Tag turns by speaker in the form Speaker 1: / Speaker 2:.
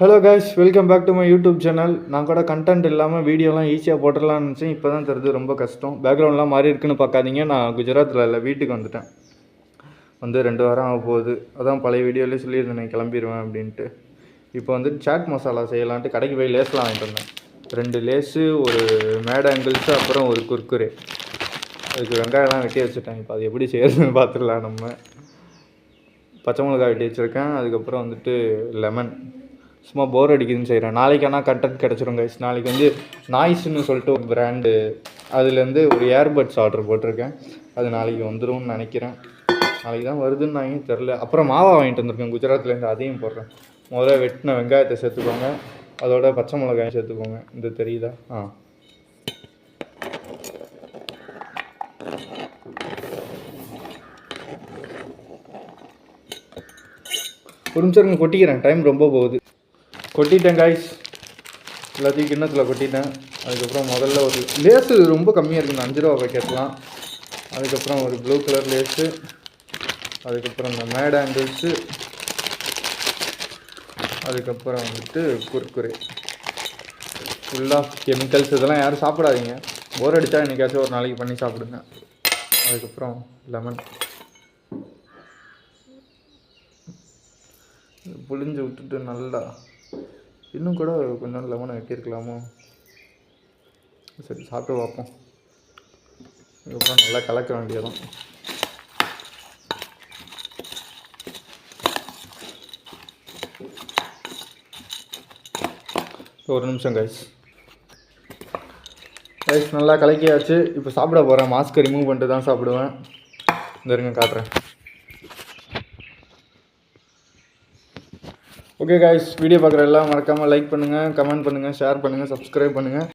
Speaker 1: Hello guys, welcome back to my YouTube channel. நான் கூட content இல்லாமல் வீடியோலாம் ஈஸியாக போட்டுடலான்னு நினச்சேன். இப்போ தான் தெரியுது ரொம்ப கஷ்டம். பேக்ரவுண்ட்லாம் மாறி இருக்குன்னு பார்க்காதீங்க. நான் குஜராத்தில் இல்லை, வீட்டுக்கு வந்துட்டேன். 2 வாரம் ஆக போகுது. அதான் பழைய வீடியோலேயே சொல்லியிருந்தேன் கிளம்பிடுவேன் அப்படின்ட்டு. இப்போ சாட் மசாலா செய்யலான்ட்டு கடைக்கு போய் லேஸ்லாம் வாங்கிட்டு வந்தேன். 2 லேஸு, ஒரு மேட் ஆங்கிள்ஸு, அப்புறம் ஒரு குர்குரே. அதுக்கு வெங்காயம்லாம் வெட்டி வச்சுட்டேன். இப்போ அது எப்படி செய்யறதுன்னு பார்த்துடலாம். நம்ம பச்சை மிளகாய் வெட்டி வச்சுருக்கேன். அதுக்கப்புறம் லெமன். சும்மா போர் அடிக்குதுன்னு செய்கிறேன். நாளைக்கு ஆனால் கண்டென்ட் கிடச்சிரும் கைஸ். நாளைக்கு நாய்ஸ்ன்னு சொல்லிட்டு ஒரு பிராண்டு, அதுலேருந்து ஒரு ஏர்பட்ஸ் ஆர்டர் போட்டிருக்கேன். அது நாளைக்கு வந்துடும்னு நினைக்கிறேன். நாளைக்கு தான் வருதுன்னு நான் தெரில. அப்புறம் மாவா வாங்கிட்டு வந்திருக்கேன் குஜராத்லேருந்து, அதையும் போடுறேன். முதல்ல வெட்டின வெங்காயத்தை சேர்த்துக்கோங்க, அதோட பச்சை மிளகாயை சேர்த்துக்கோங்க. இந்த தெரியுதா? ஒரு நிமிஷம் கொட்டிக்கிறேன், டைம் ரொம்ப போகுது. கொட்டிட்டேன் காய்ஸ், எல்லாத்தையும் கிண்ணத்தில் கொட்டிட்டேன். அதுக்கப்புறம் முதல்ல ஒரு லேஸு ரொம்ப கம்மியாக இருக்குங்க, 5 ரூபா பாக்கெட்லாம். அதுக்கப்புறம் ஒரு ப்ளூ கலர் லேஸு, அதுக்கப்புறம் இந்த மேட் ஆங்கிள்ஸு, அதுக்கப்புறம் குர்குரே. ஃபுல்லாக கெமிக்கல்ஸ். இதெல்லாம் யாரும் சாப்பிடாதீங்க, போர் அடித்தா என்னைக்காச்சும் ஒரு நாளைக்கு பண்ணி சாப்பிடுங்க. அதுக்கப்புறம் லெமன் புளிஞ்சு விட்டுட்டு நல்லா, இன்னும் கூட கொஞ்சம் லெமனை வெட்டியிருக்கலாமோ. சரி, சாப்பிட்டு பார்ப்போம். அதுக்கப்புறம் நல்லா கலக்க வேண்டியதும். ஒரு நிமிஷம் கைஸ், நல்லா கலக்கியாச்சு. இப்போ சாப்பிட போகிறேன். மாஸ்க்கை ரிமூவ் பண்ணிட்டு தான் சாப்பிடுவேன். இந்த இருங்க காட்டுறேன். ஓகே கைஸ், வீடியோ பார்க்குற எல்லாம் மறக்காமல் லைக் பண்ணுங்கள், கமெண்ட் பண்ணுங்கள், ஷேர் பண்ணுங்கள், சப்ஸ்கிரைப் பண்ணுங்கள்.